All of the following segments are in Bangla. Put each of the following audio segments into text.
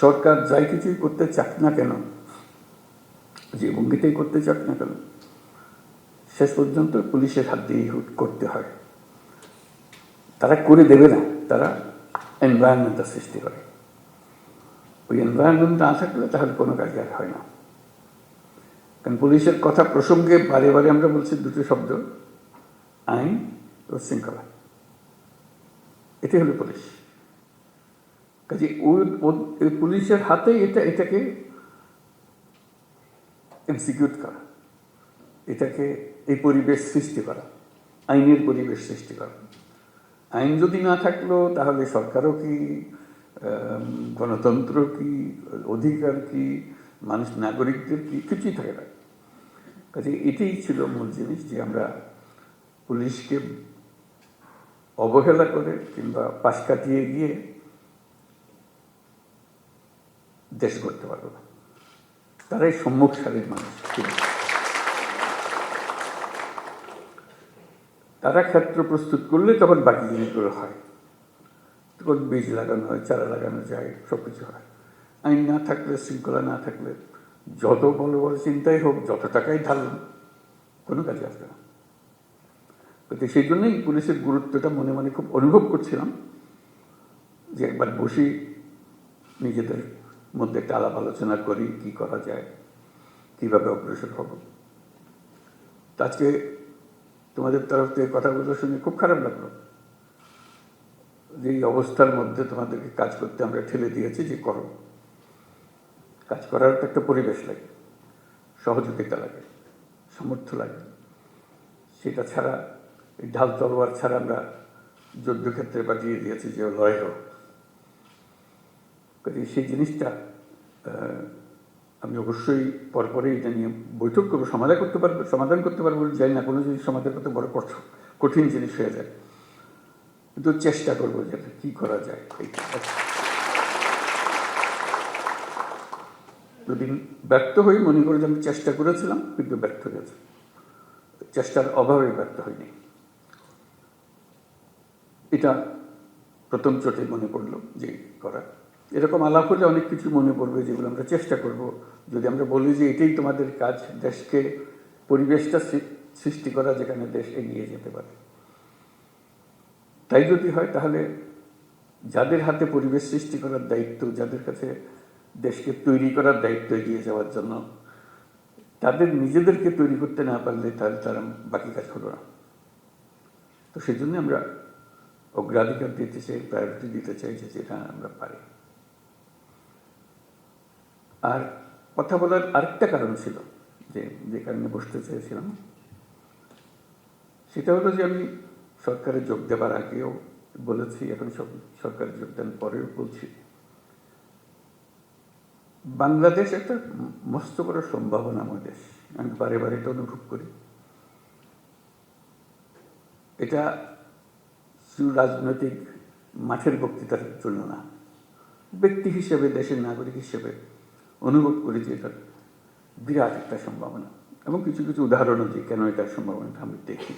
সরকার যাই কিছুই করতে চাক না কেন, যে ভঙ্গিতেই করতে চাক না কেন, শেষ পর্যন্ত পুলিশের হাত দিয়ে করতে হয়। তারা করে দেবে না, তারা এনভায়রনমেন্টটা সৃষ্টি করে। ওই এনভায়রনমেন্ট না থাকলে তাহলে কোনো কাজ আর হয় না। কারণ পুলিশের কথা প্রসঙ্গে বারে বারে আমরা বলছি দুটো শব্দ, আইন ও শৃঙ্খলা। এটাই হলো পুলিশ। কাজে ওই পুলিশের হাতেই এটাকে এক্সিকিউট করা, এটাকে এই পরিবেশ সৃষ্টি করা, আইনের পরিবেশ সৃষ্টি করা। আইন যদি না থাকলো তাহলে সরকারও কি, গণতন্ত্র কি, অধিকার কি, মানুষ নাগরিকদের কি, কিছুই থাকে না। কাজে এটাই ছিল মূল জিনিস, যে আমরা পুলিশকে অবহেলা করে কিংবা পাশ কাটিয়ে গিয়ে দেশ করতে পারবো না। তারাই সম্মুখ সারির মানুষ। তারা ক্ষেত্র প্রস্তুত করলে তখন বাকি জিনিসগুলো হয়, তখন বীজ লাগানো হয়, চারা লাগানো যায়, সবকিছু হয়। আইন না থাকলে, শৃঙ্খলা না থাকলে যত বড় বড় চিন্তাই হোক, যত টাকাই ঢালুন, কোনো কাজে আসবে না। কিন্তু সেই জন্যই পুলিশের গুরুত্বটা মনে মনে খুব অনুভব করছিলাম, যে একবার বসি, নিজেদের মধ্যে একটা আলাপ আলোচনা করি, কি করা যায়, কিভাবে অগ্রসর হব। আজকে তোমাদের তরফ থেকে কথাগুলো শুনে খুব খারাপ লাগলো, যে এই অবস্থার মধ্যে তোমাদেরকে কাজ করতে আমরা ঠেলে দিয়েছি, যে করো। কাজ করার একটা পরিবেশ লাগে, সহযোগিতা লাগে, সামর্থ্য লাগে। সেটা ছাড়া, এই ঢাল তলোয়ার ছাড়া আমরা যুদ্ধক্ষেত্রে পাঠিয়ে দিয়েছি যে লড়াই হোক। সেই জিনিসটা আমি অবশ্যই পরপরই এটা নিয়ে বৈঠক করবো, সমাধান করতে পারবো যাই না, কোনো জিনিস সমাধান করতে বড় কঠিন জিনিস হয়ে যায়, কিন্তু চেষ্টা করবো যে কি করা যায়। যদি ব্যর্থ হই, মনে করি যে আমি চেষ্টা করেছিলাম কিন্তু ব্যর্থ হয়েছে, চেষ্টার অভাবে ব্যর্থ হয়নি। এটা প্রথম চোটে মনে পড়লো যে করা। এরকম আলাপ হলে অনেক কিছু মনে পড়বে, যেগুলো আমরা চেষ্টা করব। যদি আমরা বলি যে এটাই তোমাদের কাজ, দেশকে, পরিবেশটা সৃষ্টি করা যেখানে দেশ এগিয়ে যেতে পারে, তাই যদি হয়, তাহলে যাদের হাতে পরিবেশ সৃষ্টি করার দায়িত্ব, যাদের কাছে দেশকে তৈরি করার দায়িত্ব এগিয়ে যাওয়ার জন্য, তাদের নিজেদেরকে তৈরি করতে না পারলে তাহলে তারা বাকি কাজ হলো না। তো সেই জন্য আমরা অগ্রাধিকার দিতে চাই, প্রায়োরিটি দিতে চাই যে যেটা আমরা পারি। আর কথা বলার আরেকটা কারণ ছিল, যে কারণে বসতে চেয়েছিলাম, সেটা হলো যে আমি সরকারে যোগ দেবার আগেও বলেছি, এখন সরকারে যোগদান পরেও বলছি, বাংলাদেশ একটা মস্ত বড় সম্ভাবনাময় দেশ। আমি বারে বারে এটা অনুভব করি। এটা শুধু রাজনৈতিক মাঠের বক্তৃতার জন্য না, ব্যক্তি হিসেবে, দেশের নাগরিক হিসেবে অনুভব করি যে এটা বিরাট একটা সম্ভাবনা, এবং কিছু কিছু উদাহরণও দিই কেন এটার সম্ভাবনাটা আমি দেখি।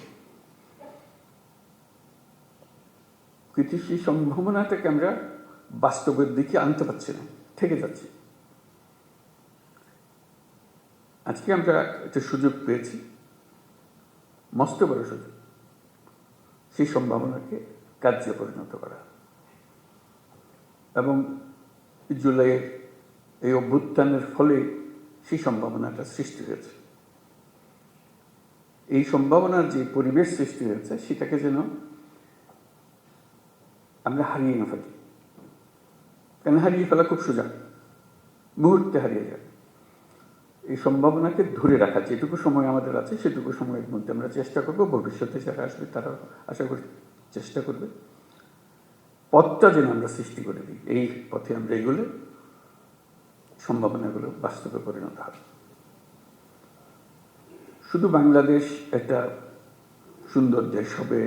কিন্তু সেই সম্ভাবনাটাকে আমরা বাস্তবের দিকে আনতে পারছি না, থেকে যাচ্ছি। আজকে আমরা একটা সুযোগ পেয়েছি, মস্ত বড় সুযোগ, সেই সম্ভাবনাকে কার্যে পরিণত করা। এবং জুলাইয়ের এই অভ্যুত্থানের ফলে সেই সম্ভাবনাটা সৃষ্টি হয়েছে। এই সম্ভাবনার যে পরিবেশ সৃষ্টি হয়েছে, সেটাকে যেন আমরা হারিয়ে না ফেলি। কেন হারিয়ে ফেলা খুব সোজা, মুহূর্তে হারিয়ে যায়। এই সম্ভাবনাকে ধরে রাখা, যেটুকু সময় আমাদের আছে সেটুকু সময়ের মধ্যে আমরা চেষ্টা করব, ভবিষ্যতে যারা আসবে তারা আশা করি চেষ্টা করবে, পথটা যেন আমরা সৃষ্টি করে দিই। এই পথে আমরা এগুলো সম্ভাবনাগুলো বাস্তবে পরিণত হবে। শুধু বাংলাদেশ একটা সুন্দর দেশ হবে,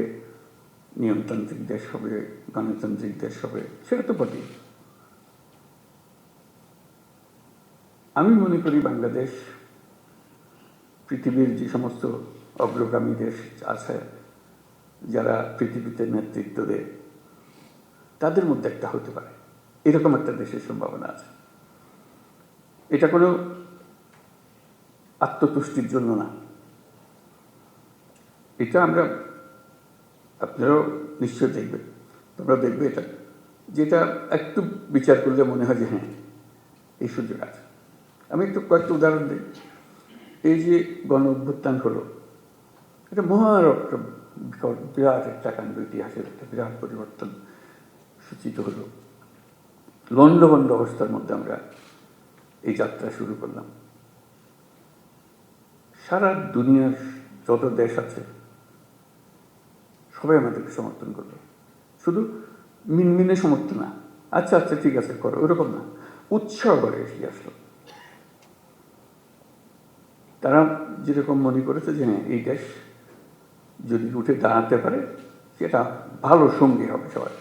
নিয়মতান্ত্রিক দেশ হবে, গণতান্ত্রিক দেশ হবে, সেটা তো বটেই। আমি মনে করি বাংলাদেশ পৃথিবীর যে সমস্ত অগ্রগামী দেশ আছে, যারা পৃথিবীতে নেতৃত্ব দেয়, তাদের মধ্যে একটা হতে পারে, এরকম একটা দেশের সম্ভাবনা আছে। এটা কোনো আত্মতুষ্টির জন্য না, এটা আমরা, আপনারাও নিশ্চয় দেখবেন, তোমরা দেখবে এটা, যেটা একটু বিচার করলে মনে হয় যে হ্যাঁ এই সুযোগ আছে। আমি একটু কয়েকটা উদাহরণ দিই। এই যে গণ অভ্যুত্থান হলো, এটা একটা বিরাট একটা কাণ্ড, ইতিহাসের একটা বিরাট পরিবর্তন সূচিত হলো। লণ্ডভণ্ড অবস্থার মধ্যে আমরা এই যাত্রা শুরু করলাম। সারা দুনিয়ার যত দেশ আছে সবাই আমাদেরকে সমর্থন করলো, শুধু মিনমিনে সমর্থন না, আচ্ছা আচ্ছা ঠিক আছে করো, ওরকম না, উৎসাহ করে এগিয়ে আসলো। তারা যেরকম মনে করেছে যে হ্যাঁ এই দেশ যদি উঠে দাঁড়াতে পারে সেটা ভালো সঙ্গী হবে সবাই,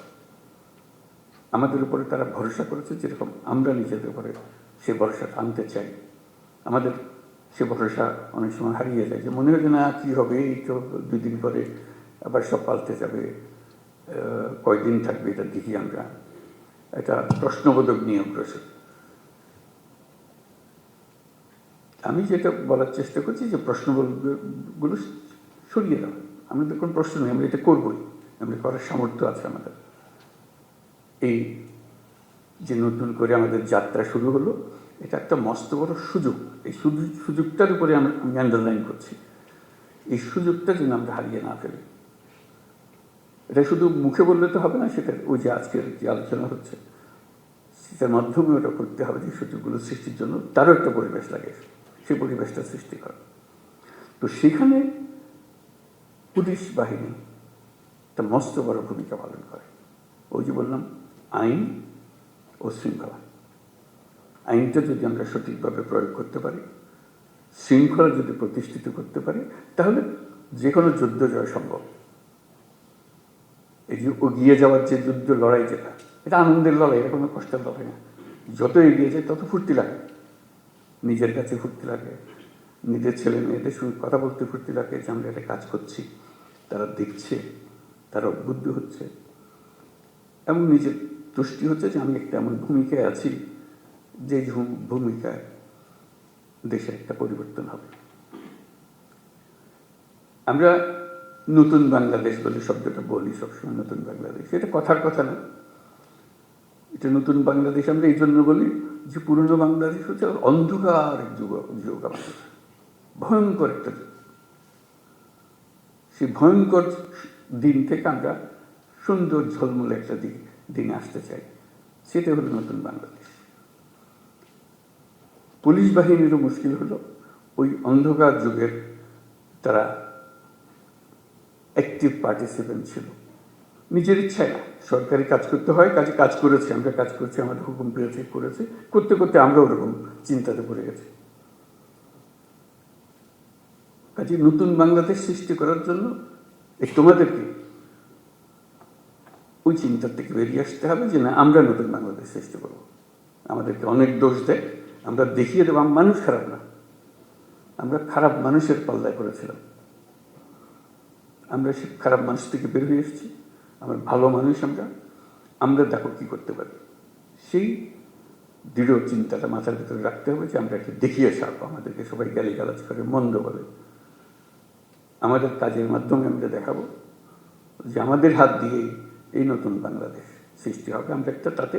আমাদের উপরে তারা ভরসা করেছে, যেরকম আমরা নিজেদের উপরে সে ভরসা আনতে চাই। আমাদের সে ভরসা অনেক সময় হারিয়ে যায়, যে মনে হয় যে না কী হবে, এই তো 2 দিন পরে আবার সব পাল্টে যাবে, কয়দিন থাকবে এটা দেখি আমরা, এটা প্রশ্নবোধক নিয়ে অগ্রসর। আমি যেটা বলার চেষ্টা করছি যে প্রশ্নবোধগুলো সরিয়ে দেওয়া, আমাদের কোনো প্রশ্ন নেই, আমরা এটা করবই, আমরা করার সামর্থ্য আছে আমাদের। এই যে নতুন করে আমাদের যাত্রা শুরু হলো, এটা একটা মস্ত বড় সুযোগ। এই সুযোগটার উপরে আমি আন্ডারলাইন করছি, এই সুযোগটা যেন আমরা হারিয়ে না ফেলি। এটা শুধু মুখে বললে তো হবে না, সেটা ওই যে আজকের যে আলোচনা হচ্ছে সেটার মাধ্যমে ওটা করতে হবে, যে সুযোগগুলো সৃষ্টির জন্য তারও একটা পরিবেশ লাগে, সেই পরিবেশটা সৃষ্টি করে। তো সেখানে পুলিশ বাহিনী একটা মস্ত বড় ভূমিকা পালন করে। ওই যে বললাম আইন ও শৃঙ্খলা, আইনটা যদি আমরা সঠিকভাবে প্রয়োগ করতে পারি, শৃঙ্খলা যদি প্রতিষ্ঠিত করতে পারি, তাহলে যে কোনো যুদ্ধ জয় সম্ভব। এই যে এগিয়ে যাওয়ার যে যুদ্ধ লড়াই, যেটা এটা আনন্দের লড়াই, এটা কোনো কষ্টের লড়াই না। যত এগিয়ে যায় তত ফুর্তি লাগে, নিজের কাছে ফুর্তি লাগে, নিজের ছেলে মেয়েদের সঙ্গে কথা বলতে ফুর্তি লাগে যে আমরা একটা কাজ করছি, তারা দেখছে, তারা উদ্বুদ্ধ হচ্ছে, এবং নিজের তুষ্টি হচ্ছে যে আমি একটা এমন ভূমিকায় আছি যে ভূমিকায় দেশের একটা পরিবর্তন হবে। আমরা নতুন বাংলাদেশ বলে শব্দটা বলি সবসময়, নতুন বাংলাদেশ, এটা কথার কথা না, এটা নতুন বাংলাদেশ আমরা এই জন্য বলি যে পুরনো বাংলাদেশ হচ্ছে অন্ধকার এক যুগ, আমাদের ভয়ঙ্কর একটা যুগ। সেই ভয়ঙ্কর দিন থেকে আমরা সুন্দর ঝলমলে একটা দিন আসতে চাই, সেটা হলো নতুন বাংলাদেশ। পুলিশ বাহিনীরও মুশকিল হলো ওই অন্ধকার যুগের তারা অ্যাক্টিভ পার্টিসিপেন্ট ছিল, নিজের ইচ্ছায় না, সরকারি কাজ করতে হয়, কাজ করেছে, আমরা কাজ করছি, আমাদের হুকুম পেয়েছে, করেছে, করতে করতে আমরা ওরকম চিন্তাতে পড়ে গেছি। কাজে নতুন বাংলাদেশ সৃষ্টি করার জন্য তোমাদেরকে ওই চিন্তার থেকে বেরিয়ে আসতে হবে যে না, আমরা নতুন বাংলাদেশ সৃষ্টি করবো। আমাদেরকে অনেক দোষ দেয়, আমরা দেখিয়ে দেবো মানুষ খারাপ না, আমরা খারাপ মানুষের পাল্লায় পড়েছিলাম, আমরা সে খারাপ মানুষ থেকে বের হয়ে এসেছি, আমরা ভালো মানুষ, আমরা দেখো কি করতে পারি। সেই দৃঢ় চিন্তাটা মাথার ভিতরে রাখতে হবে যে আমরা একটা দেখিয়ে ছাড়বো। আমাদেরকে সবাই গালিগালাজ করে, মন্দ বলে, আমাদের কাজের মাধ্যমে আমরা দেখাবো যে আমাদের হাত দিয়েই এই নতুন বাংলাদেশ সৃষ্টি হবে। আমরা একটা তাতে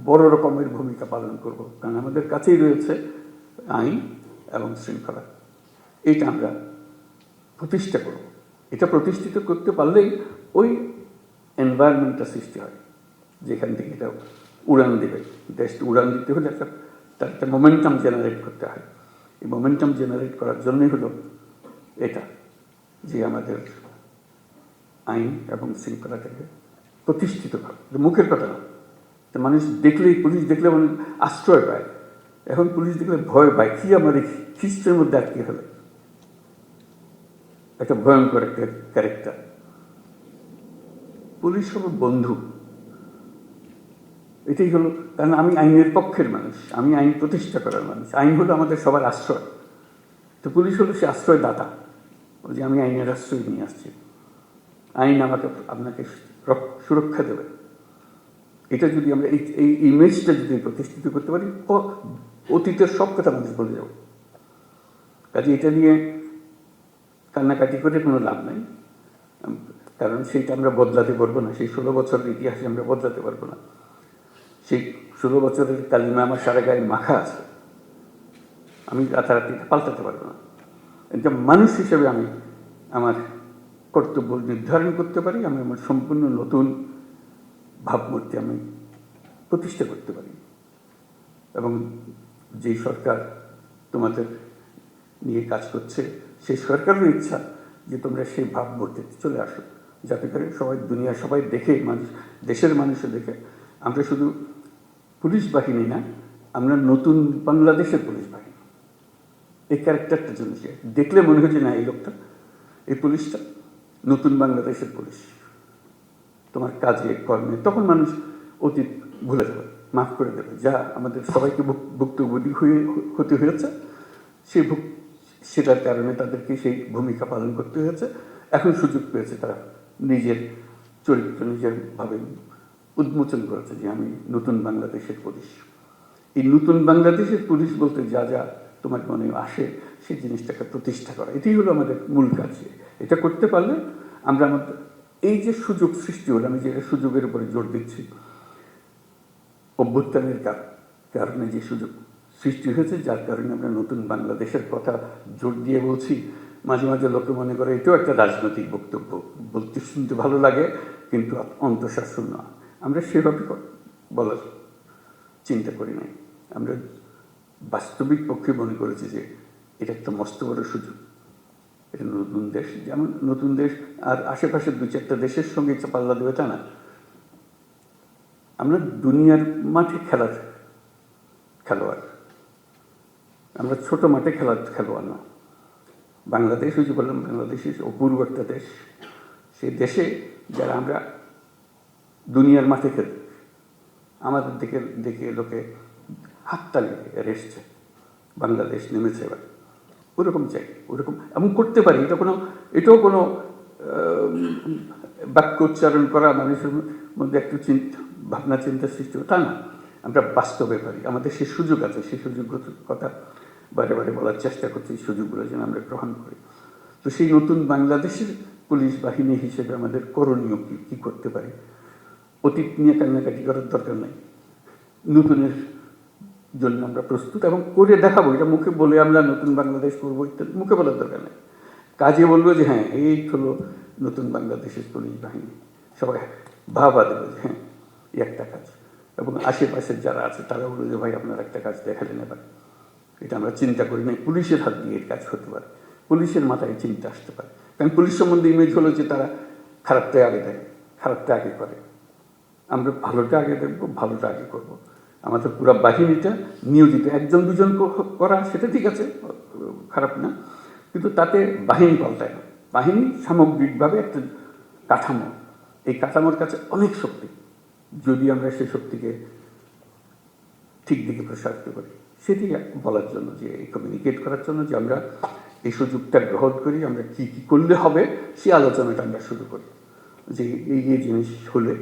বড় রকমের ভূমিকা পালন করব, কারণ আমাদের কাছেই রয়েছে আইন এবং শৃঙ্খলা। এটা আমরা প্রতিষ্ঠা করব। এটা প্রতিষ্ঠিত করতে পারলেই ওই এনভায়রনমেন্টটা সৃষ্টি হয় যেখান থেকে এটা উড়ান দেবে। দেশটা উড়ান দিতে হলে তার একটা মোমেন্টাম জেনারেট করতে হয়। এই মোমেন্টাম জেনারেট করার জন্যই হলো এটা, যে আমাদের আইন এবং শৃঙ্খলাটাকে প্রতিষ্ঠিত করা। মুখের কথা না, মানুষ দেখলেই, পুলিশ দেখলে মানুষ আশ্রয় পায়, এখন পুলিশ দেখলে ভয় পায়, কি আমার খ্রিস্টের মধ্যে আটকে ফেলে, একটা ভয়ঙ্কর একটা ক্যারেক্টার। পুলিশ হলো বন্ধু, এটাই হলো, কারণ আমি আইনের পক্ষের মানুষ, আমি আইন প্রতিষ্ঠা করার মানুষ, আইন হলো আমাদের সবার আশ্রয়। তো পুলিশ হলো সে আশ্রয়দাতা, যে আমি আইনের আশ্রয় নিয়ে আসছি, আইন আপনাকে সুরক্ষা দেবে। এটা যদি আমরা এই ইমেজটা যদি প্রতিষ্ঠিত করতে পারি, অতীতের সব কথা মানুষ বলে যাব। কাজে এটা নিয়ে কান্নাকাটি করে কোনো লাভ নাই, কারণ সেইটা আমরা বদলাতে পারবো না। সেই 16 বছরের ইতিহাসে আমরা বদলাতে পারবো না। সেই 16 বছরের কালিমা আমার সারা গায়ে মাখা আছে, আমি রাতারাতি পাল্টাতে পারবো না। এটা মানুষ হিসেবে আমি আমার কর্তব্য নির্ধারণ করতে পারি, আমি আমার সম্পূর্ণ নতুন ভাবমূর্তি আমি প্রতিষ্ঠা করতে পারি। এবং যেই সরকার তোমাদের নিয়ে কাজ করছে, সেই সরকারের ইচ্ছা যে তোমরা সেই ভাবমূর্তিতে চলে আসো, যাতে করে সবাই দুনিয়া সবাই দেখে, মানুষ দেশের মানুষে দেখে আমরা শুধু পুলিশ বাহিনী না, আমরা নতুন বাংলাদেশের পুলিশ বাহিনী। এই ক্যারেক্টারটা জন্য দেখলে মনে হচ্ছে না এই লোকটা, এই পুলিশটা নতুন বাংলাদেশের পুলিশ। তোমার কাজে কর্মে তখন মানুষ অতীত ভুলে যাবে, মাফ করে দেবে, যা আমাদের সবাইকে ভুক্তভোগী হতে হয়েছে, সেটার কারণে তাদেরকে সেই ভূমিকা পালন করতে হয়েছে। এখন সুযোগ পেয়েছে, তারা নিজের চরিত্র নিজের ভাবে উন্মোচন করেছে যে আমি নতুন বাংলাদেশের পুলিশ। এই নতুন বাংলাদেশের পুলিশ বলতে যা যা তোমার মনে আসে, সেই জিনিসটাকে প্রতিষ্ঠা করা, এটাই হলো আমাদের মূল কাজ। এটা করতে পারলে আমরা আমাদের এই যে সুযোগ সৃষ্টি হলো, আমি যে সুযোগের উপরে জোর দিচ্ছি, অভ্যুত্থানের কারণে যে সুযোগ সৃষ্টি হয়েছে, যার কারণে আমরা নতুন বাংলাদেশের কথা জোর দিয়ে বলছি। মাঝে মাঝে লোকে মনে করে এটাও একটা রাজনৈতিক বক্তব্য, বলতে শুনতে ভালো লাগে কিন্তু অন্তঃশাসন না। আমরা সেভাবে বলার চিন্তা করি নাই। আমরা বাস্তবিক পক্ষে মনে করেছি যে এটা একটা মস্ত বড় সুযোগ। এটা নতুন দেশ, যেমন নতুন দেশ আর আশেপাশের 2-4টা দেশের সঙ্গে পাল্লা দেবে তা না। আমরা দুনিয়ার মাঠে খেলার খেলোয়াড়, আমরা ছোট মাঠে খেলার খেলোয়াড় না। বাংলাদেশ, ওই যে বললাম, বাংলাদেশ অপূর্ব একটা দেশ। সেই দেশে যারা আমরা দুনিয়ার মাঠে খেলি, আমাদের দেখে লোকে হাততালি এসছে, বাংলাদেশ নেমেছে এবার। ওরকম চাই, ওরকম এমন করতে পারি। এটাও কোনো বাক্য উচ্চারণ করা মানুষের মধ্যে একটু ভাবনা চিন্তা সৃষ্টি তা না। আমরা বাস্তবে পারি, আমাদের সে সুযোগ আছে। সেই সুযোগ কথা বারে বারে বলার চেষ্টা করছি, এই সুযোগগুলো যেন আমরা গ্রহণ করি। তো সেই নতুন বাংলাদেশের পুলিশ বাহিনী হিসেবে আমাদের করণীয় কী করতে পারি? অতীত নিয়ে কান্নাকাটি করার দরকার নাই, নতুনের জন্য আমরা প্রস্তুত এবং করে দেখাবো। এটা মুখে বলে আমরা নতুন বাংলাদেশ করবো ইত্যাদি মুখে বলার দরকার নেই, কাজে বলবো যে হ্যাঁ এই হলো নতুন বাংলাদেশের পুলিশ বাহিনী। সবাই ভাবা দেবে যে হ্যাঁ এই একটা কাজ, এবং আশেপাশের যারা আছে তারা বলবে যে ভাই আপনার একটা কাজ দেখালেন এবার। এটা আমরা চিন্তা করি নাই, পুলিশের হাত দিয়ে এর কাজ হতে পারে, পুলিশের মাথায় চিন্তা আসতে পারে। কারণ পুলিশ সম্বন্ধে ইমেজ হলো যে তারা খারাপটা আগে দেয়, খারাপটা আগে করে। আমরা ভালোটা আগে দেখবো, ভালোটা আগে করবো। আমাদের পুরো বাহিনীটা নিয়োজিত, 1-2 জন করা সেটা ঠিক আছে, খারাপ না, কিন্তু তাতে বাহিনী পাল্টায় না। বাহিনী সামগ্রিকভাবে একটা কাঠামো, এই কাঠামোর কাছে অনেক শক্তি, যদি আমরা সেই শক্তিকে ঠিক দিকে প্রসারিত করি। সেটি বলার জন্য, যে কমিউনিকেট করার জন্য যে আমরা এই সুযোগটা গ্রহণ করি, আমরা কি কি করলে হবে সেই আলোচনাটা আমরা শুরু করি। যে এই জিনিস হলে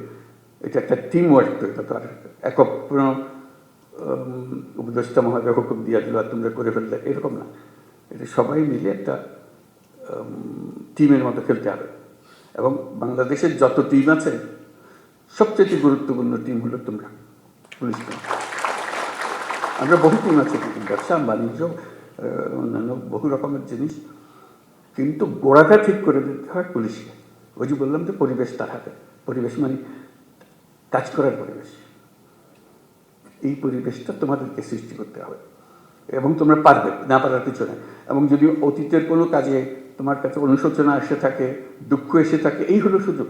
এটা একটা টিম ওয়ার্ক, তো এটা তো আর একক কোনো উপদেষ্টা মহোদয় হুকুম দিয়ে দিল আর তোমরা করে ফেললে, এরকম না। এটা সবাই মিলে একটা টিমের মতো খেলতে হবে। এবং বাংলাদেশের যত টিম আছে, সবচেয়ে গুরুত্বপূর্ণ টিম হলো তোমরা, পুলিশ টিম। আমরা বহু টিম আছে, ব্যবসা বাণিজ্য অন্যান্য বহু রকমের জিনিস, কিন্তু গোড়াটা ঠিক করে দিতে হয় পুলিশকে। ওই যে বললাম যে পরিবেশ তার হাতে, পরিবেশ মানে কাজ করার পরিবেশ। এই পরিবেশটা তোমাদেরকে সৃষ্টি করতে হবে এবং তোমরা পারবে, না পারার কিছু নেই। এবং যদি অতীতের কোনো কাজে তোমার কাছে অনুশোচনা এসে থাকে, দুঃখ এসে থাকে, এই হলো সুযোগ।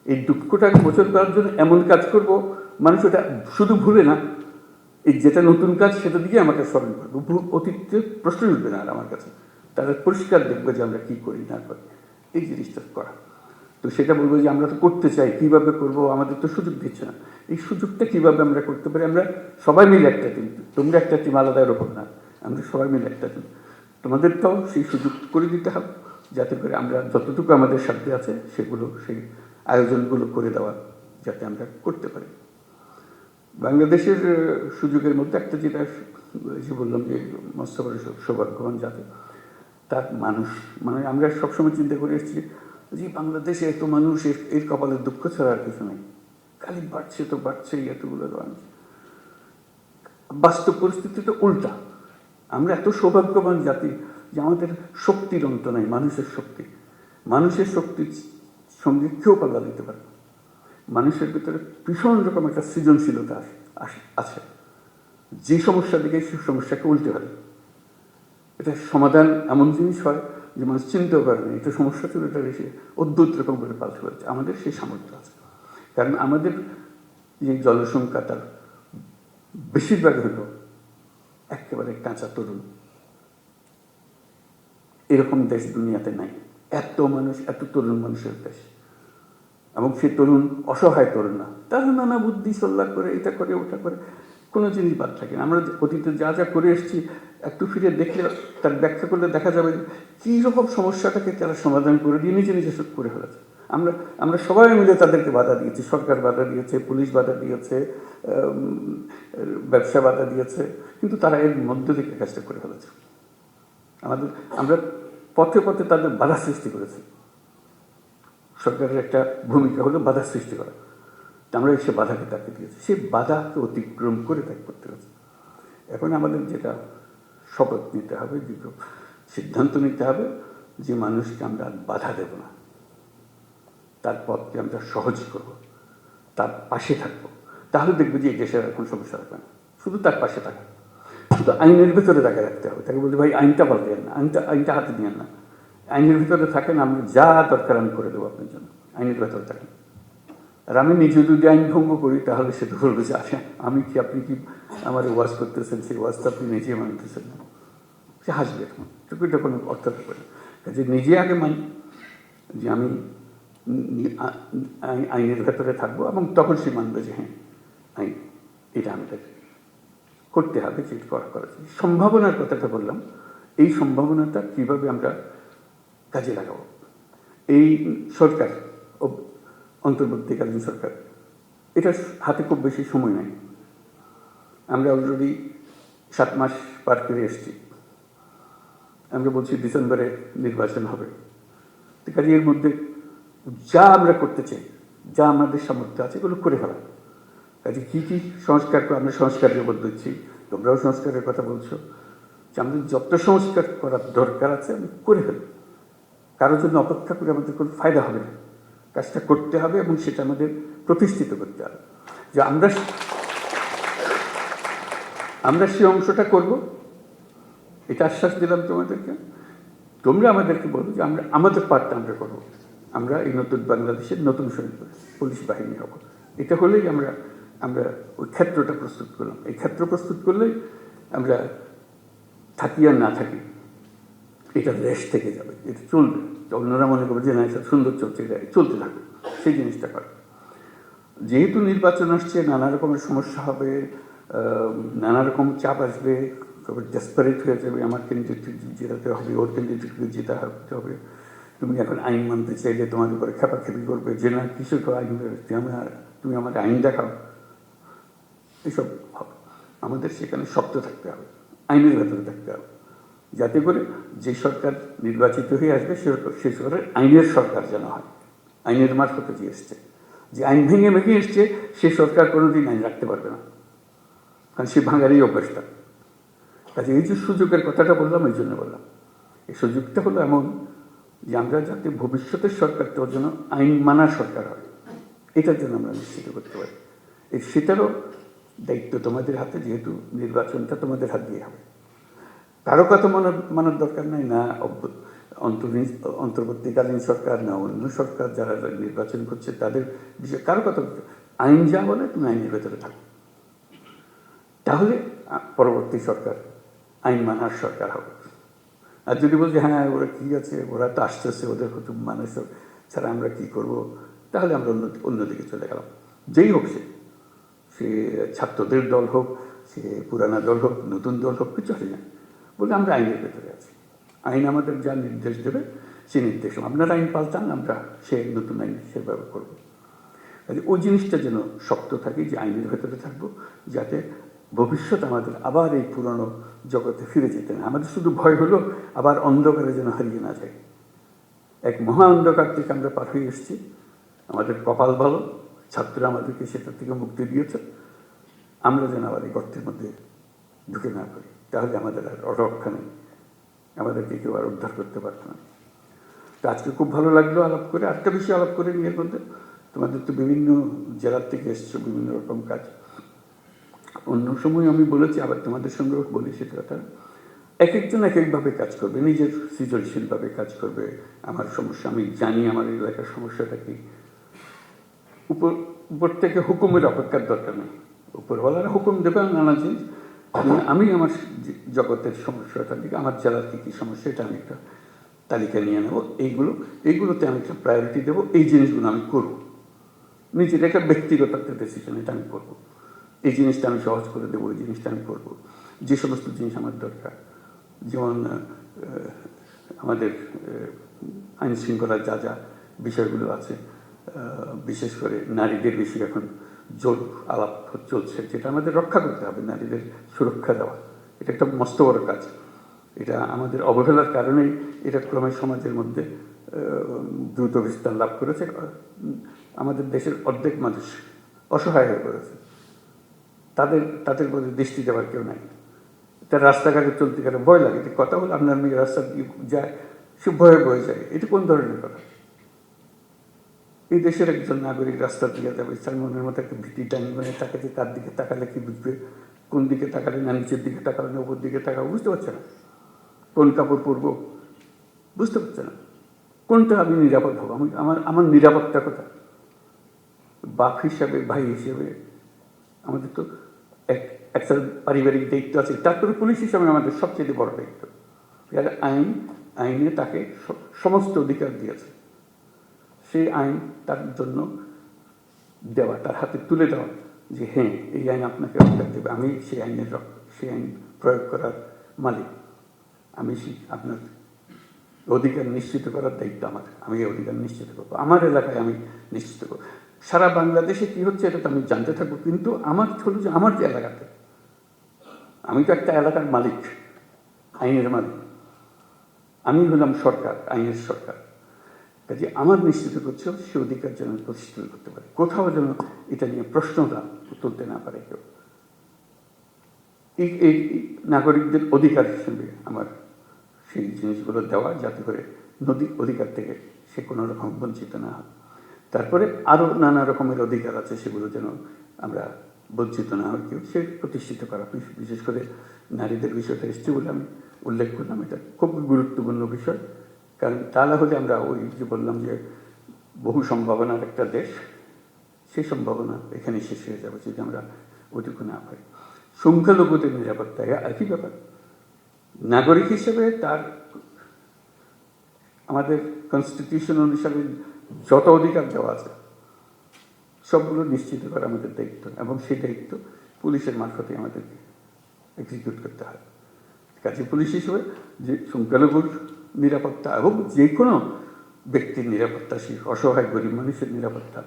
এই দুঃখটাকে মোচন করার জন্য এমন কাজ করব, মানুষ ওটা শুধু ভুলে না, এই যেটা নতুন কাজ সেটা দিকে আমাকে স্মরণ করবো। অতীতের প্রশ্ন উঠবে না আর আমার কাছে, তারা পরিষ্কার দেখবে যে আমরা কী করি না করি, এই জিনিসটা করা। তো সেটা বলবো যে আমরা তো করতে চাই, কীভাবে করবো, আমাদের তো সুযোগ দিচ্ছে না। এই সুযোগটা কীভাবে আমরা করতে পারি? আমরা সবাই মিলে একটা টিম, তোমরা একটা টিম আলাদা এরকম না, আমরা সবাই মিলে একটা টিম। তোমাদেরটাও সেই সুযোগ করে দিতে হবে, যাতে করে আমরা যতটুকু আমাদের সাথে আছে সেগুলো, সেই আয়োজনগুলো করে দেওয়া যাতে আমরা করতে পারি। বাংলাদেশের সুযোগের মধ্যে একটা যেটা যে বললাম যে মস্ত বড় সৌভাগ্যবান জাতি, তার মানুষ, মানে আমরা সবসময় চিন্তা করে এসেছি যে বাংলাদেশে এত মানুষ, এর কপালে দুঃখ ছাড়া আর কিছু নেই, খালি বাড়ছে তো বাড়ছেই, এতগুলো মানুষ। বাস্তব পরিস্থিতি তো উল্টা। আমরা এত সৌভাগ্যবান জাতি যে আমাদের শক্তির অন্ত নাই, মানুষের শক্তি। মানুষের শক্তির সঙ্গে কেউ পাল্লা দিতে পারে না। মানুষের ভিতরে ভীষণ রকম একটা সৃজনশীলতা আছে, যে সমস্যা দিকে সেই সমস্যাকে উল্টে ফেলে। এটা সমাধান এমন জিনিস হয় যে মানুষ চিন্তাও করে না, এটা সমস্যা ছিল, এটা এসে অদ্ভুত রকম করে পাল্টে ফেলছে। আমাদের সেই সামর্থ্য আছে, কারণ আমাদের যে জনসংখ্যা তার বেশিরভাগ হলো একেবারে কাঁচা তরুণ। এরকম দেশ দুনিয়াতে নাই, এত মানুষ, এত তরুণ মানুষের দেশ। এবং সে তরুণ অসহায় তরুণ না, তার নানা বুদ্ধি সল্লা করে, এটা করে ওটা করে, কোনো জিনিস বাদ থাকে না। আমরা অতীতে যা যা করে এসেছি একটু ফিরে দেখলে, তার ব্যাখ্যা করলে দেখা যাবে কী রকম সমস্যাটাকে তারা সমাধান করে দিয়ে নিজে নিজে করে ফেলেছে। আমরা সবাই মিলে তাদেরকে বাধা দিয়েছি, সরকার বাধা দিয়েছে, পুলিশ বাধা দিয়েছে, ব্যবসা বাধা দিয়েছে, কিন্তু তারা এর মধ্য থেকে কাজটা করে ফেলেছে। আমরা পথে পথে তাদের বাধা সৃষ্টি করেছি। সরকারের একটা ভূমিকা হলো বাধা সৃষ্টি করা, আমরা সে বাধাকে তাকে দিয়েছি, সে বাধাকে অতিক্রম করে তাকে করতে হয়েছে। এখন আমাদের যেটা শপথ নিতে হবে, যেটা সিদ্ধান্ত নিতে হবে, যে মানুষকে আমরা বাধা দেব না, তার পথকে আমরা সহজ করব, তার পাশে থাকবো। তাহলে দেখবে যে এই দেশের এখন সমস্যা থাকবে না। শুধু তার পাশে থাকা, শুধু আইনের ভিতরে তাকে রাখতে হবে। তাকে বলতে ভাই আইনটা পাল্টেন না, আইনটা হাতে নিয়েন না, আইনের ভিতরে থাকেন, আমি যা দরকার আমি করে দেবো আপনার জন্য, আইনের ভেতরে থাকেন। আর আমি নিজে যদি আইন ভঙ্গ করি তাহলে সে তো বলবে যে আচ্ছা আমি কি, আপনি কি আমার ওয়াজ করতেছেন, সেই ওয়াজটা আপনি নিজে মানতেছেন না, সে হাসবে। এখন এটা কোনো অর্থ থাকবে না। কাজে নিজে আগে মানি যে আমি আইনের ভেতরে থাকবো, এবং তখন সে মানবে যে হ্যাঁ আইন এটা আমাদের করতে হবে, যে করা সম্ভাবনার কথাটা বললাম। এই সম্ভাবনাটা কীভাবে আমরা কাজে লাগাবো। এই সরকার, অন্তর্বর্তীকালীন সরকার, এটা হাতে খুব বেশি সময় নেই। আমরা অলরেডি 7 মাস পার করে এসেছি। আমরা বলছি ডিসেম্বরে নির্বাচন হবে। কাজে এর মধ্যে যা আমরা করতে চাই, যা আমাদের সামর্থ্য আছে, এগুলো করে ফেলা। কাজে কী কী সংস্কার, আমরা সংস্কারের উপর দিচ্ছি, তোমরাও সংস্কারের কথা বলছো, যে আমাদের যত সংস্কার করার দরকার আছে আমি করে ফেলি। কারোর জন্য অপেক্ষা করে আমাদের কোনো ফায়দা হবে না, কাজটা করতে হবে এবং সেটা আমাদের প্রতিষ্ঠিত করতে হবে। যে আমরা সেই অংশটা করব, এটা আশ্বাস দিলাম তোমাদেরকে। তোমরা আমাদেরকে বলো যে আমরা আমাদের পার্টটা আমরা করবো। আমরা এই নতুন বাংলাদেশের নতুন সৈনিক পুলিশ বাহিনী হব। এটা হলেই আমরা ওই ক্ষেত্রটা প্রস্তুত করলাম। এই ক্ষেত্র প্রস্তুত করলেই আমরা থাকি আর না থাকি, এটা রেশ থেকে যাবে, এটা চলবে। অন্যরা মনে করবে যে না এটা সুন্দর চলছে, এটা চলতে থাকবে, সেই জিনিসটা করে। যেহেতু নির্বাচন আসছে, নানা রকমের সমস্যা হবে, নানা রকম চাপ আসবে, তবে ডেসপারেট হয়ে যাবে, আমার ক্যান্ডিডেটকে জেতাতে হবে, ওর ক্যান্ডিডেটকে জেতাতে হবে। তুমি এখন আইন মানতে চাইলে তোমার উপরে খেপাখেপি করবে যে না কিছু তো আইন, তুমি আমার আইন দেখাও, এসব হবে। আমাদের সেখানে শক্ত থাকতে হবে, আইনের ভেতরে থাকতে হবে, যাতে করে যে সরকার নির্বাচিত হয়ে আসবে সে সরকার আইনের সরকার যেন হয়। আইনের মারফতে যে এসছে, যে আইন ভেঙে এসছে, সে সরকার কোনোদিন আইন রাখতে পারবে না, কারণ সে ভাঙারই অভ্যাসটা। কাজে এই যে সুযোগের কথাটা বললাম, এই জন্য বললাম এই সুযোগটা হলো এমন যে আমরা যাতে ভবিষ্যতের সরকারটাও যেন আইন মানার সরকার হয়, এটার জন্য আমরা নিশ্চিত করতে পারি। সেটারও দায়িত্ব তোমাদের হাতে, যেহেতু নির্বাচনটা তোমাদের হাত দিয়ে হবে। কারো কথা মানার দরকার নাই, না অন্তর্বর্তীকালীন সরকার, না অন্য সরকার যারা নির্বাচন করছে তাদের বিষয়ে কারো কথা। আইন যা বলে তুমি আইনের ভেতরে থাকো, তাহলে পরবর্তী সরকার আইন মানার সরকার হবে। আর যদি বলছে হ্যাঁ ওরা কী আছে, ওরা তো আসতেছে, ওদের কত মানুষ ছাড়া আমরা কী করবো, তাহলে আমরা অন্যদিকে চলে গেলাম। যেই হোক, সে ছাত্রদের দল হোক, সে পুরানা দল হোক, নতুন দল হোক, কিছু হয় না, বলে আমরা আইনের ভেতরে আছি। আইন আমাদের যা নির্দেশ দেবে সে নির্দেশ, আপনার আইন পাল্টান, আমরা সে নতুন আইন সেভাবে করব। কাজে ওই জিনিসটা যেন শক্ত থাকে, যে আইনের ভেতরে থাকবো, যাতে ভবিষ্যৎ আমাদের আবার এই পুরনো জগতে ফিরে যেতে না। আমাদের শুধু ভয় হলো আবার অন্ধকারে যেন হারিয়ে না যায়। এক মহা অন্ধকার থেকে আমরা পার হয়ে এসেছি, আমাদের কপাল ভালো, ছাত্ররা আমাদেরকে সেটার থেকে মুক্তি দিয়েছে। আমরা যেন আবার এই গর্তের মধ্যে ঢুকে না করি, তাহলে আমাদের আর রক্ষা নেই, আমাদেরকে কেউ আর উদ্ধার করতে পারত না। তো আজকে খুব ভালো লাগলো আলাপ করে। আরেকটা বিষয় আলাপ করে নিয়ে মধ্যে, তোমাদের তো বিভিন্ন জেলার থেকে এসছো, বিভিন্ন রকম কাজ। অন্য সময় আমি বলেছি, আবার তোমাদের সঙ্গেও বলি সেটা কথা, এক একজন এক একভাবে কাজ করবে, নিজের সৃজনশীলভাবে কাজ করবে। আমার সমস্যা, আমি জানি আমার এলাকার সমস্যাটা কি। উপর থেকে হুকুমের অপেক্ষার দরকার নেই, উপরওয়ালারা হুকুম দেবে নানা জিনিস। আমি আমার জগতের সমস্যাটা দিকে, আমার জেলার কী কী সমস্যা, এটা আমি একটা তালিকা নিয়ে নেবো। এইগুলোতে আমি একটা প্রায়োরিটি দেবো, এই জিনিসগুলো আমি করবো। নিজের একটা ব্যক্তিগত একটা ডিসিশন, এটা আমি করবো। এই জিনিসটা আমি সহজ করে দেবো, এই জিনিসটা আমি করবো। যে সমস্ত জিনিস আমার দরকার, যেমন আমাদের আইন শৃঙ্খলার যা যা বিষয়গুলো আছে, বিশেষ করে নারীদের বিষয়ে এখন জোর আলাপ চলছে, যেটা আমাদের রক্ষা করতে হবে, নারীদের সুরক্ষা দেওয়া। এটা একটা মস্ত বড় কাজ। এটা আমাদের অবহেলার কারণেই এটা ক্রমে সমাজের মধ্যে দ্রুত বিস্তার লাভ করেছে। আমাদের দেশের অর্ধেক মানুষ অসহায় হয়ে পড়েছে, তাদের মধ্যে দৃষ্টি দেওয়ার কেউ নাই। তার রাস্তাঘাটে চলতে গেলে ভয় লাগে। কথা হলো আপনার মেয়ে রাস্তা দিয়ে যায়, সে ভয়ে বয়ে যায়। এটা কোন ধরনের কথা? এই দেশের একজন নাগরিক রাস্তা দিয়ে যাবে, তার মনের মতো একটা ভীতি টানবে, তাকে তার দিকে তাকালে কি বুঝবে? কোন দিকে তাকালে, না নিচের দিকে তাকালে না উপর দিকে তাকাবো, বুঝতে পারছে না। কোন কাপড় পরবো বুঝতে পারছে না। কোনটা আমি নিরাপদ হবো? আমার নিরাপত্তা কথা। বাপ হিসাবে, ভাই হিসেবে আমাদের তো একটা পারিবারিক দায়িত্ব আছে, তারপরে পুলিশ হিসাবে আমাদের সবচেয়ে বড় দায়িত্ব। আইনে তাকে সমস্ত অধিকার দিয়েছে, সেই আইন তার জন্য দেওয়া, তার হাতে তুলে দেওয়া, যে হ্যাঁ এই আইন আপনাকে রক্ষা দেবে, আমি সেই আইন প্রয়োগ করার মালিক, আমি আপনার অধিকার নিশ্চিত করার দায়িত্ব আমার, আমি এই অধিকার নিশ্চিত করবো, আমার এলাকায় আমি নিশ্চিত করবো। সারা বাংলাদেশে কি হচ্ছে এটা তো আমি জানতে থাকবো, কিন্তু আমার হলো যে আমার যে এলাকাতে, আমি তো একটা এলাকার মালিক, আইনের মালিক, আমি হলাম সরকার, আইনের সরকার। কাজে আমার নিশ্চিত করছে সে অধিকার যেন প্রতিষ্ঠিত করতে পারে, কোথাও যেন এটা নিয়ে প্রশ্নটা তুলতে না পারে কেউ। এই নাগরিকদের অধিকার হিসেবে আমার সেই জিনিসগুলো দেওয়া, যাতে করে অধিকার থেকে সে কোনো রকম বঞ্চিত না হয়। তারপরে আরও নানা রকমের অধিকার আছে, সেগুলো যেন আমরা বঞ্চিত না হয় কেউ, সে প্রতিষ্ঠিত করা। বিশেষ করে নারীদের বিষয়টা এসছে বলে আমি উল্লেখ করলাম, এটা খুব গুরুত্বপূর্ণ বিষয়। কারণ তা না হলে আমরা ওই যে বললাম যে বহু সম্ভাবনার একটা দেশ, সেই সম্ভাবনা এখানে শেষ হয়ে যাবে যদি আমরা ওইটুকু না পাই। সংখ্যালঘুদের নিরাপত্তা একই ব্যাপার। নাগরিক হিসেবে তার আমাদের কনস্টিটিউশন অনুসারে যত অধিকার দেওয়া আছে সবগুলো নিশ্চিত করা আমাদের দায়িত্ব, এবং সেই দায়িত্ব পুলিশের মারফতে আমাদেরকে এক্সিকিউট করতে হয়। কাজে পুলিশ হিসেবে যে সংখ্যালঘুর নিরাপত্তা এবং যে কোনো ব্যক্তির নিরাপত্তা, সেই অসহায় গরিব মানুষের নিরাপত্তা,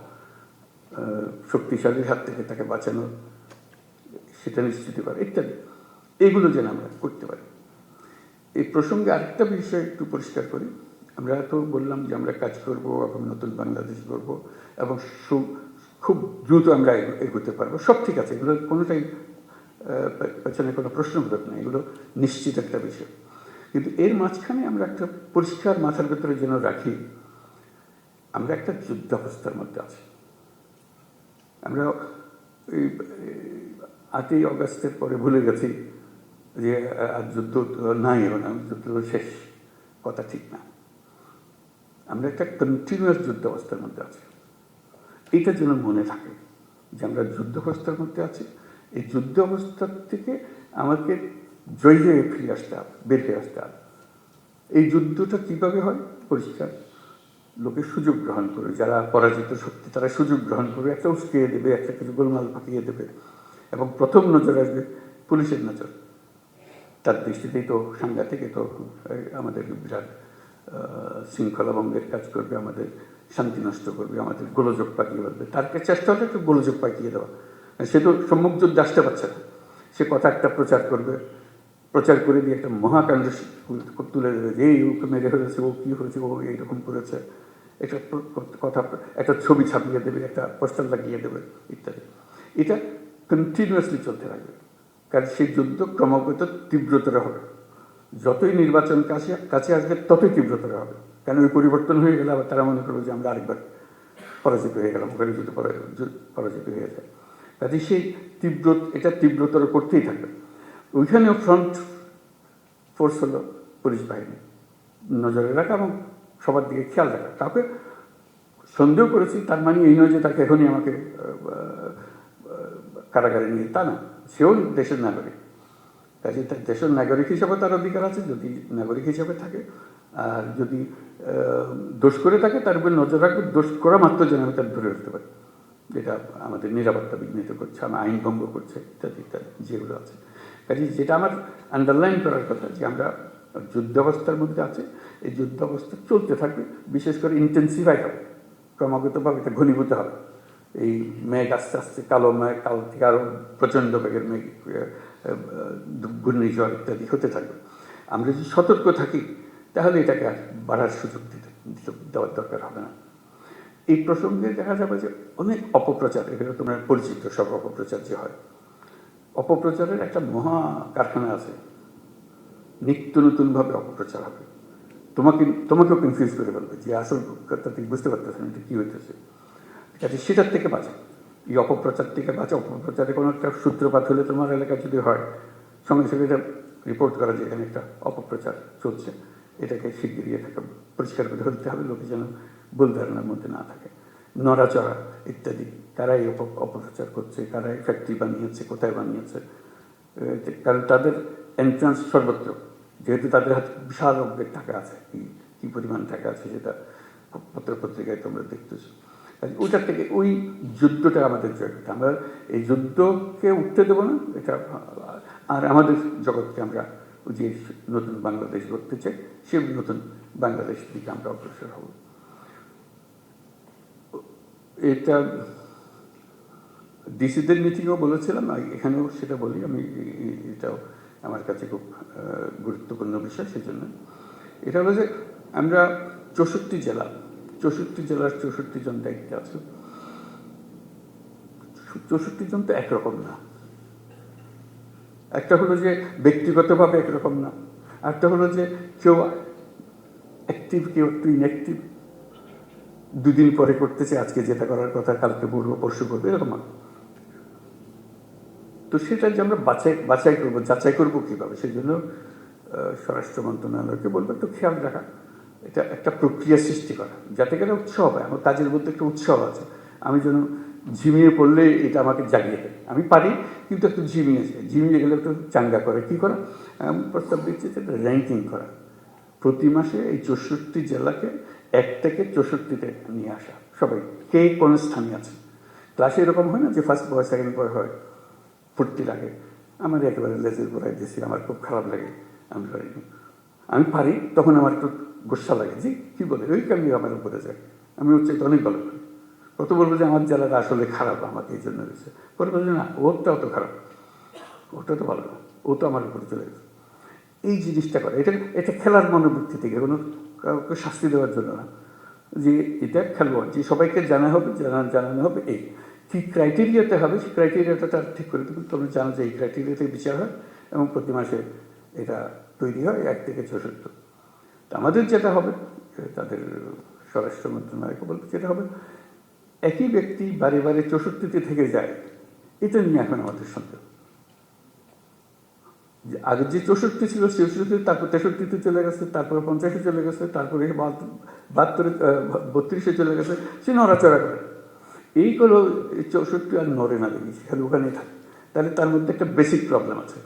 শক্তিশালীর হাত থেকে তাকে বাঁচানো, সেটা নিশ্চিত করা ইত্যাদি, এগুলো যেন আমরা করতে পারি। এই প্রসঙ্গে আরেকটা বিষয় একটু পরিষ্কার করি। আমরা তো বললাম যে আমরা কাজ করব এবং নতুন বাংলাদেশ গড়ব, এবং খুব দ্রুত আমরা এগোতে পারবো, সব ঠিক আছে, এগুলো কোনোটাই পেছনে কোনো প্রশ্নবোধক নেই, এগুলো নিশ্চিত একটা বিষয়। কিন্তু এর মাঝখানে আমরা একটা পরিষ্কার মাথার ভেতরে যেন রাখি, আমরা একটা যুদ্ধাবস্থার মধ্যে আছি। আমরা এই 8ই অগাস্টের পরে ভুলে গেছি যে আর যুদ্ধ নাই, যুদ্ধ শেষ, কথা ঠিক না। আমরা একটা কন্টিনিউয়াস যুদ্ধাবস্থার মধ্যে আছি, এটা যেন মনে থাকে যে আমরা যুদ্ধাবস্থার মধ্যে আছি। এই যুদ্ধ অবস্থার থেকে আমাকে জয়ী হয়ে ফিরে আসতে হবে, বের হয়ে আসতে হবে। এই যুদ্ধটা কীভাবে হয়? পরিষ্কার, লোকের সুযোগ গ্রহণ করে, যারা পরাজিত শক্তি তারা সুযোগ গ্রহণ করে একটা উস্কিয়ে দেবে, একটা কিছু গোলমাল পাকিয়ে দেবে, এবং প্রথম নজর আসবে পুলিশের নজর। তার দৃষ্টিতেই তো সাংঘাতিক, তো আমাদের বিরাট শৃঙ্খলা ভঙ্গের কাজ করবে, আমাদের শান্তি নষ্ট করবে, আমাদের গোলযোগ পাকিয়ে বলবে। তার চেষ্টা হলে একটু গোলযোগ পাকিয়ে দেওয়া। সে তো সম্মুখ যুদ্ধে আসতে পারছে না, সে কথা একটা প্রচার করবে, প্রচার করে দিয়ে একটা মহাকাণ্ড তুলে দেবে যে এই ওকে মেরে ফেলেছে, ও কী হয়েছে, ও এইরকম করেছে, একটা কথা, একটা ছবি ছাপিয়ে দেবে, একটা পোস্টার লাগিয়ে দেবে ইত্যাদি। এটা কন্টিনিউয়াসলি চলতে থাকবে, কারণ সেই যুদ্ধ ক্রমাগত তীব্রতর হবে। যতই নির্বাচন কাছে আসবে ততই তীব্রতর হবে, কারণ ওই পরিবর্তন হয়ে গেলে আবার তারা মনে করবে যে আমরা আরেকবার পরাজিত হয়ে গেলাম, ওখানে যুদ্ধ পরাজিত হয়ে যায়। কাজে সেই এটা তীব্রতর করতেই থাকবে। ওইখানেও ফ্রন্ট ফোর্স হলো পুলিশ বাহিনী, নজরে রাখা এবং সবার দিকে খেয়াল রাখা। কাউকে সন্দেহ করেছি তার মানে এই নয় যে তাকে এখনই আমাকে কারাগারে নিয়ে, তা না, সেও দেশের নাগরিক। কাজে দেশের নাগরিক হিসাবে তার অধিকার আছে, যদি নাগরিক হিসাবে থাকে। আর যদি দোষ করে থাকে তার উপর নজর রাখবে, দোষ করা মাত্র যেন আমি তার ধরে রাখতে পারি, যেটা আমাদের নিরাপত্তা বিঘ্নিত করছে, আমার আইন ভঙ্গ করছে ইত্যাদি ইত্যাদি যেগুলো আছে। কাজে যেটা আমার আন্ডারলাইন করার কথা যে আমরা যুদ্ধাবস্থার মধ্যে আছে, এই যুদ্ধাবস্থা চলতে থাকবে, বিশেষ করে ইন্টেন্সিফাই হবে, ক্রমাগতভাবে এটা ঘনীভূত হবে। এই মেঘ আস্তে আস্তে কালো মেঘ, কাল থেকে আরও প্রচণ্ড বেগের মেঘ, ঘূর্ণিঝড় ইত্যাদি হতে থাকবে। আমরা যদি সতর্ক থাকি তাহলে এটাকে আর বাড়ার সুযোগ দেওয়ার দরকার হবে না। এই প্রসঙ্গে দেখা যাবে যে অনেক অপপ্রচার, এগুলো তোমার পরিচিত সব অপপ্রচার যে হয়, অপপ্রচারের একটা মহা কারখানা আছে, নিত্য নতুনভাবে অপপ্রচার হবে, তোমাকেও কনফিউজ করে ফেলবে যে আসল কথা তুই বুঝতে পারতেছ না এটা কী হইতেছে। কাজে সেটার থেকে বাঁচা, এই অপপ্রচার থেকে বাঁচা। অপপ্রচারে কোনো একটা সূত্রপাত হলে তোমার এলাকায় যদি হয়, সঙ্গে সঙ্গে এটা রিপোর্ট করা যে এখানে একটা অপপ্রচার চলছে, এটাকে শিগগিরই এটাকে পরিষ্কার করে ফেলতে হবে, লোকে যেন ভুল ধারণার মধ্যে না থাকে। নড়াচড়া ইত্যাদি, কারা এই অপপ্রচার করছে, কারা এই ফ্যাক্টরি বানিয়েছে, কোথায় বানিয়েছে, কারণ তাদের এন্ট্রান্স সর্বত্র, যেহেতু তাদের হাতে বিশাল অঙ্কের টাকা আছে, কী পরিমাণ টাকা আছে সেটা পত্রিকায় তোমরা দেখতেছো। ওইটার থেকে ওই যুদ্ধটা আমাদের জয় করতে, আমরা এই যুদ্ধকে উঠতে দেবো না এটা। আর আমাদের জগৎকে আমরা যে নতুন বাংলাদেশ গড়তে চাই, সে নতুন বাংলাদেশ দিকে আমরা অগ্রসর হব। এটা ডিসিদের মিটিংও বলেছিলাম, এখানেও সেটা বলি আমি, এটাও আমার কাছে খুব গুরুত্বপূর্ণ বিষয়। সেজন্য এটা হলো যে আমরা 64 জেলার 64 জন দায়িত্বে আছে। 64 জন তো একরকম না, একটা হলো যে ব্যক্তিগতভাবে একরকম না, একটা হলো যে কেউ অ্যাক্টিভ, কেউ একটু ইনঅ্যাক্টিভ, দুদিন পরে করতেছে, আজকে যেটা করার কথা কালকে বলবো, পরশু করবো, এরকম। তো সেটা যে আমরা যাচাই করবো কীভাবে, সেই জন্য স্বরাষ্ট্র মন্ত্রণালয়কে বলবো একটু খেয়াল রাখা, এটা একটা প্রক্রিয়া সৃষ্টি করা, যাতে করে উৎসব হয়। আমার কাজের মধ্যে একটা উৎসব আছে, আমি যেন ঝিমিয়ে পড়লে এটা আমাকে জাগিয়ে দেয়। আমি পারি, কিন্তু একটু ঝিমিয়ে গেলে একটু চাঙ্গা করে কী করা, আমি প্রস্তাব দিচ্ছি যে র্যাঙ্কিং করা। প্রতি মাসে এই 64 জেলাকে 1 থেকে 64-তে নিয়ে আসা, সবাই কে কোন স্থানে আছে। ক্লাসে এরকম হয় না যে ফার্স্ট বয় সেকেন্ড বয় হয়, ফুর্তি লাগে। আমার একেবারে লেজের গোড়ায় দিয়েছি, আমার খুব খারাপ লাগে, আমি পারি, তখন আমার একটু গোসা লাগে যে কী বলে ওই কারণে আমার উপরে যায়, আমি হচ্ছে এটা অনেক ভালো করি। কত বলবো যে আমার জেলাটা আসলে খারাপ, আমাকে এই জন্য হয়েছে, পরে বলছে না ওরটা অত খারাপ, ওটা তো ভালো না, ও তো আমার উপরে চলে গেছে। এই জিনিসটা করে, এটা খেলার মনোবৃত্তি থেকে, কোনো কাউকে শাস্তি দেওয়ার জন্য না, যে এটা খেলোয়াড়, যে সবাইকে জানানো হবে এই কী ক্রাইটেরিয়াতে হবে, সেই ক্রাইটেরিয়াটা তার ঠিক করে দেবেন। তোমরা জানো যে এই ক্রাইটেরিয়াতে বিচার হয় এবং প্রতি মাসে এটা তৈরি হয় 1 থেকে 64। তো আমাদের যেটা হবে, তাদের স্বরাষ্ট্র মন্ত্রণালয়কে বলতে যেটা হবে, একই ব্যক্তি বারে বারে 64-তে থেকে যায়, এটা নিয়ে এখন আমাদের সন্দেহ। আগে যে 64 ছিল 64, তারপর 63-তে চলে গেছে, তারপরে 50-এ চলে গেছে, তারপরে 32-এ চলে গেছে, সে নড়াচড়া করে। এই করো 64 আর নড়ে না, দেখি খালি ওখানেই থাকে। তাহলে তার মধ্যে একটা বেসিক প্রবলেম আছে,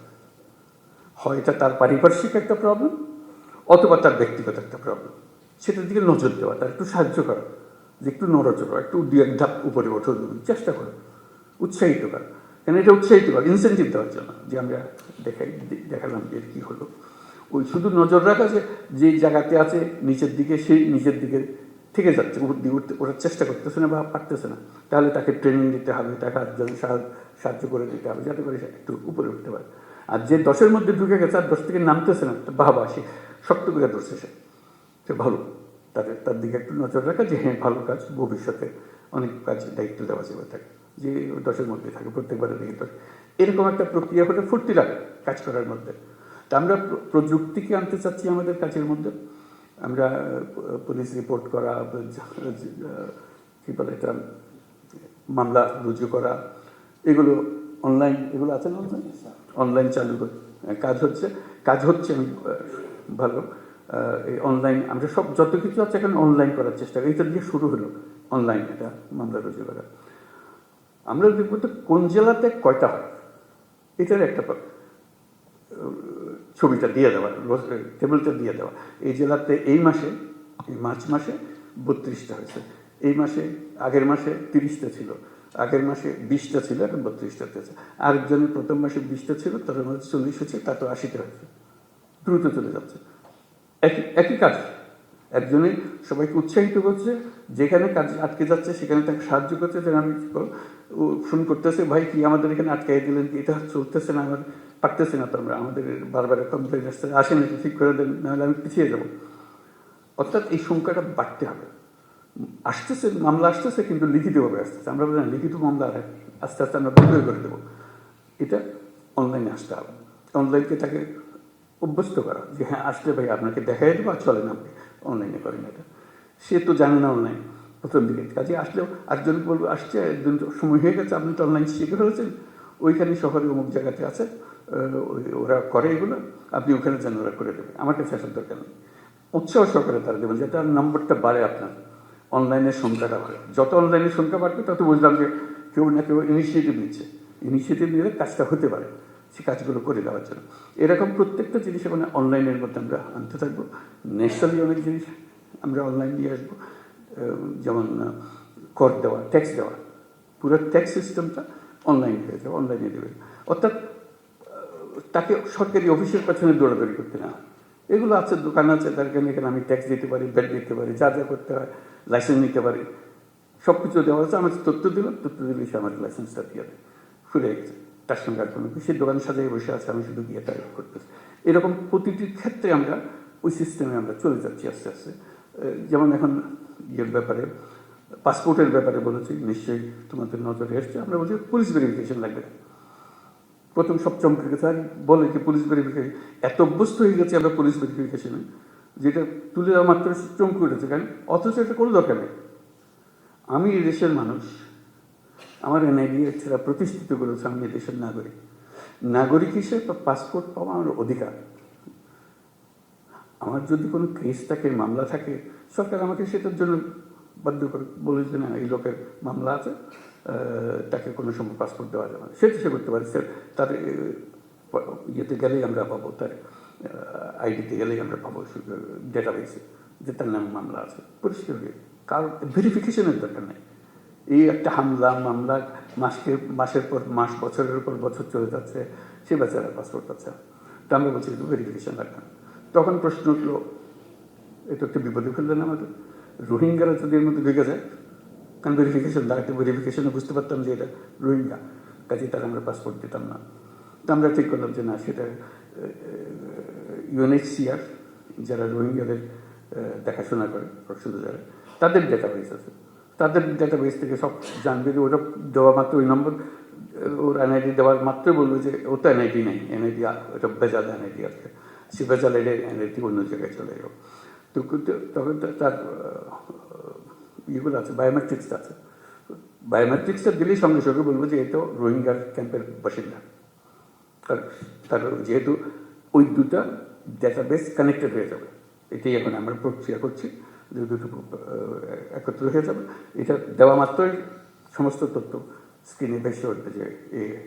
হয় এটা তার পারিপার্শ্বিক একটা প্রবলেম, অথবা তার ব্যক্তিগত একটা প্রবলেম। সেটার দিকে নজর দেওয়া, তার একটু সাহায্য করা, যে একটু নড়াচড়া, একটু 2-1 ধাপ উপরে ওঠো, চেষ্টা করো, উৎসাহিত করা। কেন এটা উৎসাহিত করা, ইনসেন্টিভ দেওয়ার জন্য, যে আমরা দেখালাম যে কী হলো। ওই শুধু নজর রাখা যে জায়গাতে আছে নিচের দিকে, সেই নিচের দিকে থেকে যাচ্ছে, উপর দিয়ে ওঠার চেষ্টা করতেছে না বা পারতেছে না, তাহলে তাকে ট্রেনিং দিতে হবে, তাকে আরেকজন সাহায্য করে দিতে হবে যাতে করে সে একটু উপরে উঠতে পারে। আর যে 10-এর মধ্যে ঢুকে গেছে আর 10 থেকে নামতেছে না, বাবা সে শক্ত করে ধরছে, সে ভালো, তার দিকে একটু নজর রাখা যে হ্যাঁ ভালো কাজ, ভবিষ্যতে অনেক কাজ দায়িত্ব দেওয়া যাবে তাকে, যে 10-এর মধ্যে থাকে প্রত্যেকবারে দিকে 10। এরকম একটা প্রক্রিয়া হলে ফুর্তি লাগে কাজ করার মধ্যে। তা আমরা প্রযুক্তিকে আনতে চাচ্ছি আমাদের কাজের মধ্যে। আমরা পুলিশ রিপোর্ট করা, কী বলে এটা, মামলা রুজু করা, এগুলো অনলাইন, এগুলো আছে না অনলাইন চালু করে কাজ হচ্ছে আমি ভালো। এই অনলাইন আমরা সব যত কিছু আছে এখন অনলাইন করার চেষ্টা করি, এটা দিয়ে শুরু হলো অনলাইন এটা মামলা রুজু করা। আমরা দেখবো তো কোন জেলাতে কয়টা হয়, এটার একটা ছবিটা দিয়ে দেওয়া, টেবিলটা দিয়ে দেওয়া। এই জেলাতে এই মাসে, এই মার্চ মাসে 32টা হয়েছে, এই মাসে আগের মাসে 30টা ছিল, আগের মাসে 20টা ছিল, এখন 32টা হয়েছে। আরেকজনের প্রথম মাসে 20টা ছিল, তার মধ্যে 40 হয়েছে, তা তো 80টা হয়েছে, দ্রুত চলে যাচ্ছে। একই কাজ, একজনে সবাইকে উৎসাহিত করছে, যেখানে কাজ আটকে যাচ্ছে সেখানে তাকে সাহায্য করছে, যে আমি ফোন করতেছে, ভাই কি আমাদের এখানে আটকাই দিলেন, কি এটা চলতেছে না, আমার পারতেছে না, তো আমরা আমাদের বারবার কমপ্লেন আসছে, আসেন একটু ঠিক করে দেন, নাহলে আমি পিছিয়ে যাবো। অর্থাৎ এই সংখ্যাটা বাড়তে হবে। আসতেছে মামলা আসতেছে, কিন্তু লিখিতভাবে আসতেছে, আমরা বলি না লিখিত মামলা আস্তে আস্তে আমরা বন্ধ করে দেবো। এটা অনলাইনে আসতে হবে, অনলাইনকে তাকে অভ্যস্ত করা, যে হ্যাঁ আসলে ভাই আপনাকে দেখাই দেবো, আর চলেন আপনি অনলাইনে করেন এটা। সে তো জানে না অনলাইন প্রথম দিকে, কাজে আসলেও একজন বলবো আসছে, একজন সময় হয়ে গেছে, আপনি তো অনলাইন শিখে ফেলেছেন, ওইখানে শহরে অমুক জায়গাতে আছে, ওরা করে এগুলো, আপনি ওখানে যান, ওরা করে দেবে, আমার কাছে আসার দরকার নেই। উৎসাহ সহকারে তারা দেবেন, যাতে নম্বরটা বাড়ে, আপনার অনলাইনের সংখ্যাটা বাড়ে। যত অনলাইনের সংখ্যা বাড়বে তত বুঝলাম যে কেউ না কেউ ইনিশিয়েটিভ নিচ্ছে, ইনিশিয়েটিভ নিলে কাজটা হতে পারে, সে কাজগুলো করে দেওয়ার জন্য। এরকম প্রত্যেকটা জিনিস মানে অনলাইনের মধ্যে আমরা আনতে থাকবো। ন্যাশনালি অনেক জিনিস আমরা অনলাইন নিয়ে আসবো, যেমন কর দেওয়া, ট্যাক্স দেওয়া, পুরো ট্যাক্স সিস্টেমটা অনলাইন হয়ে যাবে, অনলাইনে দেবে। অর্থাৎ তাকে সরকারি অফিসের পেছনে দৌড়াদৌড়ি করতে না, এগুলো আছে, দোকান আছে, তার এখানে আমি ট্যাক্স দিতে পারি, ব্যাট দিতে পারি, যা যা করতে হয়, লাইসেন্স নিতে পারি, সব কিছু দেওয়া আছে। আমার তথ্য দিলাম, তথ্য দিলে সে আমার লাইসেন্সটা দিয়ে দেয়, ফুরে গেছে, তার সঙ্গে আর কোনো কিছু, দোকান সাজাই বসে আছে, আমি শুধু গিয়ে টাইপ করতেছি। এরকম প্রতিটি ক্ষেত্রে আমরা ওই সিস্টেমে আমরা চলে যাচ্ছি আস্তে আস্তে। যেমন এখন ইয়ের ব্যাপারে, পাসপোর্টের ব্যাপারে বলেছি, নিশ্চয়ই তোমাদের নজরে এসছে, আমরা বলছি পুলিশ ভেরিফিকেশন লাগবে। প্রথম সব চমকে গেছে, আর বলে যে পুলিশ ভেরিফিকেশন, এত অভ্যস্ত হয়ে গেছে আমরা পুলিশ ভেরিফিকেশনে, যেটা তুলে দেওয়া মাত্র চমকে উঠেছে, কারণ অথচ এটা কোনো দরকার নেই। আমি এই দেশের মানুষ, আমার এনআইডি ছাড়া প্রতিষ্ঠিত করেছে, আমি এই দেশের নাগরিক, নাগরিক হিসেবে পাসপোর্ট পাওয়া আমার অধিকার। আমার যদি কোনো কেস থাকে, মামলা থাকে, সরকার আমাকে সেটার জন্য বাধ্য করে বলে যে না, এই লোকের মামলা আছে, তাকে কোনো সময় পাসপোর্ট দেওয়া যাবে না, সেটা সে করতে পারে। তার ইয়েতে গেলেই আমরা পাবো, তার আইডিতে গেলেই আমরা পাবো ডেটাবেসে যে তার নামে মামলা আছে, পরিষ্কার হয়ে, কারণ ভেরিফিকেশনের দরকার নেই। এই একটা মামলা মাসের পর মাস, বছরের পর বছর চলে যাচ্ছে, সে বেচারা পাসপোর্ট পাচ্ছে। তো আমরা বলছি একটু ভেরিফিকেশন লাগবে না। তখন প্রশ্ন উঠলো, এটা একটা বিপদে ফেললেন আমাদের, রোহিঙ্গারা যদি এর মধ্যে ঢুকে যায়, কারণ ভেরিফিকেশন একটা ভেরিফিকেশনে বুঝতে পারতাম যে এটা রোহিঙ্গা, কাজে তার আমরা পাসপোর্ট দিতাম না। তো আমরা ঠিক করলাম যে না, সেটা ইউএনএইচসিআর যারা রোহিঙ্গাদের দেখাশোনা করে, শুধু যারা, তাদের ডেটাবেস আছে, তাদের ডেটাবেস থেকে সব জানবে যে ওটা দেওয়া মাত্র, ওই নম্বর ওর এনআইডি দেওয়ার মাত্র বললো যে ও তো এনআইডি নেই, এনআইডি ওটা বেজাল এনআইডি আছে, সে বেজাল এনআইডি অন্য জায়গায় চলে গেল। তো তখন তার ইয়েগুলো আছে, বায়োমেট্রিক্সটা আছে, বায়োমেট্রিক্সটা দিলেই সঙ্গে সঙ্গে বলবো যে এতো রোহিঙ্গার ক্যাম্পের বাসিন্দা। তার যেহেতু ওই দুটা ডেটাবেস কানেক্টেড হয়ে যাবে, এটাই এখন আমরা প্রক্রিয়া করছি, যে দুটো একত্র হয়ে যাবে। এটা দেওয়া মাত্রই সমস্ত তথ্য স্ক্রিনে ভেসে উঠবে যে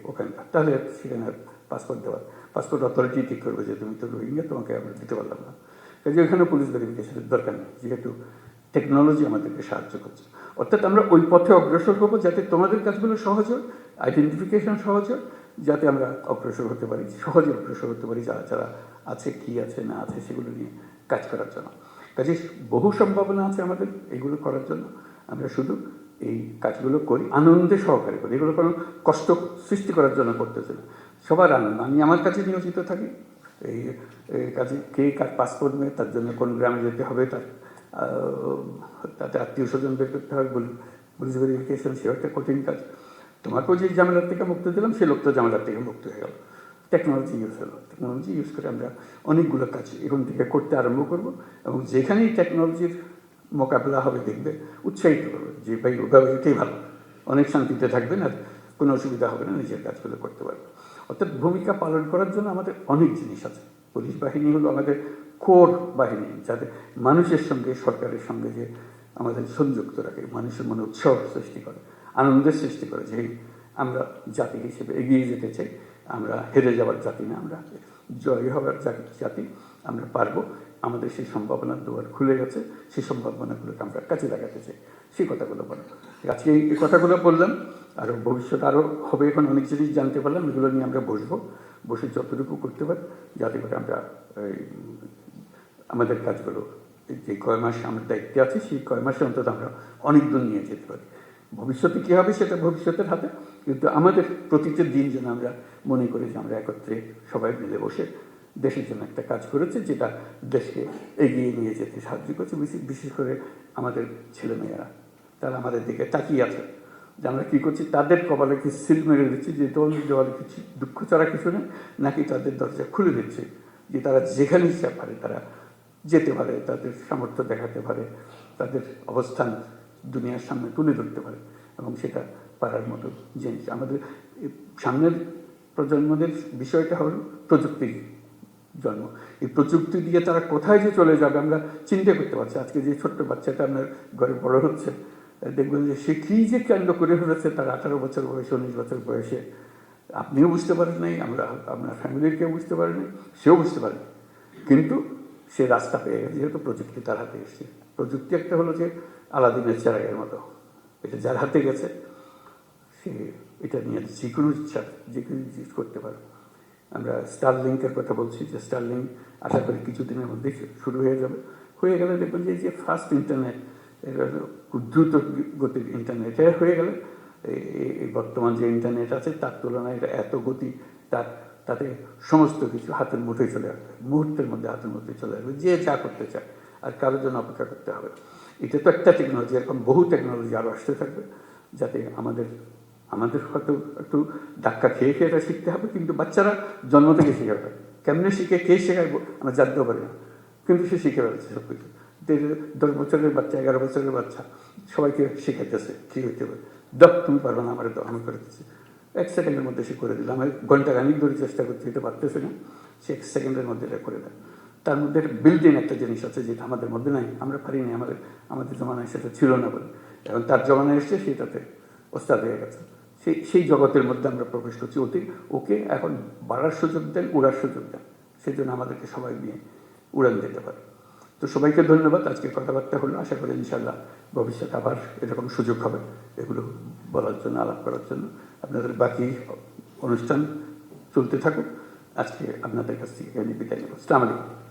ওখানকার, তাহলে সেখানে পাসপোর্ট দেওয়ার, পাসপোর্ট অথরিটি ঠিক করবে যে তুমি তো রোহিঙ্গা, তোমাকে আমরা দিতে পারলাম না। কাজে ওখানে পুলিশ ভেরিফিকেশনের দরকার নেই, যেহেতু টেকনোলজি আমাদেরকে সাহায্য করছে। অর্থাৎ আমরা ওই পথে অগ্রসর হবো, যাতে তোমাদের কাজগুলো সহজ হয়, আইডেন্টিফিকেশন সহজ হয়, যাতে আমরা অগ্রসর হতে পারি, সহজে অগ্রসর হতে পারি, যারা যারা আছে, কি আছে না আছে সেগুলো নিয়ে কাজ করার জন্য। কাজে বহু সম্ভাবনা আছে আমাদের এগুলো করার জন্য। আমরা শুধু এই কাজগুলো করি আনন্দে সহকারে করি, এগুলো কোনো কষ্ট সৃষ্টি করার জন্য করতেছে না, সবার আনন্দ। আমি আমার কাছে নিয়োজিত থাকি এই কাজে, কে কার পাসপোর্ট নেই, তার জন্য কোন গ্রামে যেতে হবে, তাতে আত্মীয় স্বজন বের করতে হবে, পুলিশ ভেরিফিকেশন, সেও একটা কঠিন কাজ। তোমাকেও যে ঝামেলার থেকে মুক্ত দিলাম, সে লোকটা ঝামেলার থেকে মুক্ত হয়ে গেল। টেকনোলজি ইউজ হলো, টেকনোলজি ইউজ করে আমরা অনেকগুলো কাজ এখন থেকে করতে আরম্ভ করব, এবং যেখানেই টেকনোলজির মোকাবেলা হবে দেখবে উৎসাহিত করবে যে ভাই ওভাবে এটাই ভালো, অনেক শান্তিতে থাকবেন আর কোনো অসুবিধা হবে না, নিজের কাজগুলো করতে পারবে। অর্থাৎ ভূমিকা পালন করার জন্য আমাদের অনেক জিনিস আছে। পুলিশ বাহিনী হলো আমাদের কোর বাহিনী, যাতে মানুষের সঙ্গে, সরকারের সঙ্গে যে আমাদের সংযুক্ত রাখে, মানুষের মনে উৎসাহ সৃষ্টি করে, আনন্দের সৃষ্টি করে যে আমরা জাতি হিসেবে এগিয়ে যেতে চাই, আমরা হেরে যাওয়ার জাতি না, আমরা জয় হওয়ার জাতি, আমরা পারবো, আমাদের সেই সম্ভাবনার দুয়ার খুলে গেছে, সেই সম্ভাবনাগুলোকে আমরা কাজে লাগাতে চাই, সেই কথাগুলো বলো। আজকে এই কথাগুলো বললাম, আরও ভবিষ্যৎ আরও হবে, এখন অনেক জিনিস জানতে পারলাম, এগুলো নিয়ে আমরা বসে যতটুকু করতে পারি, যাতে করে আমরা আমাদের কাজগুলো যে কয় মাস আমরা দায়িত্বে আছি, সেই কয় মাসে অন্তত আমরা অনেক দূর নিয়ে যেতে পারি। ভবিষ্যতে কী হবে সেটা ভবিষ্যতের হাতে, কিন্তু আমাদের প্রতিটি দিন যেন আমরা মনে করি যে আমরা একত্রে সবাই মিলে বসে দেশের জন্য একটা কাজ করেছে, যেটা দেশকে এগিয়ে নিয়ে যেতে সাহায্য করছে। বিশেষ করে আমাদের ছেলেমেয়েরা, তারা আমাদের দিকে তাকিয়ে আছে যে আমরা কী করছি, তাদের কপালে কি সিল মেরে দিচ্ছি যে দল দেওয়ালে কিছু দুঃখ ছাড়া কিছু নেই, নাকি তাদের দরজা খুলে দিচ্ছে যে তারা যেখানে ইচ্ছা পারে তারা যেতে পারে, তাদের সামর্থ্য দেখাতে পারে, তাদের অবস্থান দুনিয়ার সামনে তুলে ধরতে পারে, এবং সেটা পারার মতো জিনিস। আমাদের সামনের প্রজন্মদের বিষয়টা হল প্রযুক্তির জন্ম। এই প্রযুক্তি দিয়ে তারা কোথায় যে চলে যাবে আমরা চিন্তা করতে পারছি। আজকে যে ছোট্ট বাচ্চাটা আপনার ঘরে বড় হচ্ছে, দেখবেন যে সে কী যে কাণ্ড করে ফেলেছে তার 18 বছর বয়সে, 19 বছর বয়সে, আপনিও বুঝতে পারেন নাই, আপনার ফ্যামিলির কেউ বুঝতে পারে নাই, সেও বুঝতে পারেনি, কিন্তু সে রাস্তা পেয়ে গেছে, যেহেতু প্রযুক্তি তার হাতে এসেছে। প্রযুক্তি একটা হলো যে আলাদিনের চেরাগের মতো, এটা যার হাতে গেছে সে এটা নিয়ে যে কোনো ইচ্ছা যে কোনো জিনিস করতে পারে। আমরা স্টারলিংকের কথা বলছি, যে স্টারলিংক আশা করি কিছুদিনের মধ্যেই শুরু হয়ে গেলে দেখবেন যে ফার্স্ট ইন্টারনেট, খুব দ্রুত গতির ইন্টারনেট হয়ে গেলে এই বর্তমান যে ইন্টারনেট আছে তার তুলনায় এটা এত গতি, তাতে সমস্ত কিছু হাতের মুঠোয় চলে আসবে, মুহূর্তের মধ্যে হাতের মুঠোয় চলে আসবে, যে যা করতে চায়, আর কারোর জন্য অপেক্ষা করতে হবে। এটা তো একটা টেকনোলজি, এরকম বহু টেকনোলজি আরও আসতে থাকবে, যাতে আমাদের হয়তো একটু ধাক্কা খেয়ে এটা শিখতে হবে, কিন্তু বাচ্চারা জন্ম থেকে শিখে ফেলে। কেমনে শিখে, কে শেখায় আমরা জানতেও পারি না, কিন্তু সে শিখে ফেলছে সব কিছু। 10 বছরের বাচ্চা, 11 বছরের বাচ্চা সবাইকে শিখাইতেছে কী হইতে হবে। তুমি পারো না, আমার আমি করে দিচ্ছি, 1 সেকেন্ডের মধ্যে সে করে দিল। আমি ঘন্টা খানিক ধরে চেষ্টা করতে হতে পারতেছে না, সে 1 সেকেন্ডের মধ্যে এটা করে দেয়। তার মধ্যে বিল্ট ইন একটা জিনিস আছে যেটা আমাদের মধ্যে নাই, আমরা পারি না, আমাদের জমানায় সেটা ছিল না বলে। এখন তার জমানায় এসছে, সেটাতে ওস্তাদ হয়ে গেছে, সেই জগতের মধ্যে আমরা প্রবেশ করছি। ওকে এখন বাড়ার সুযোগ দেন, উড়ার সুযোগ দেন, সেই জন্য আমাদেরকে সবাই নিয়ে উড়ান দিতে পারে। তো সবাইকে ধন্যবাদ। আজকে কথাবার্তা হলো, আশা করি ইনশাল্লাহ ভবিষ্যতে আবার এরকম সুযোগ হবে এগুলো বলার জন্য, আলাপ করার জন্য। আপনাদের বাকি অনুষ্ঠান চলতে থাকুক। আজকে আপনাদের কাছ থেকে বিদায় নেব। আসসালামু আলাইকুম।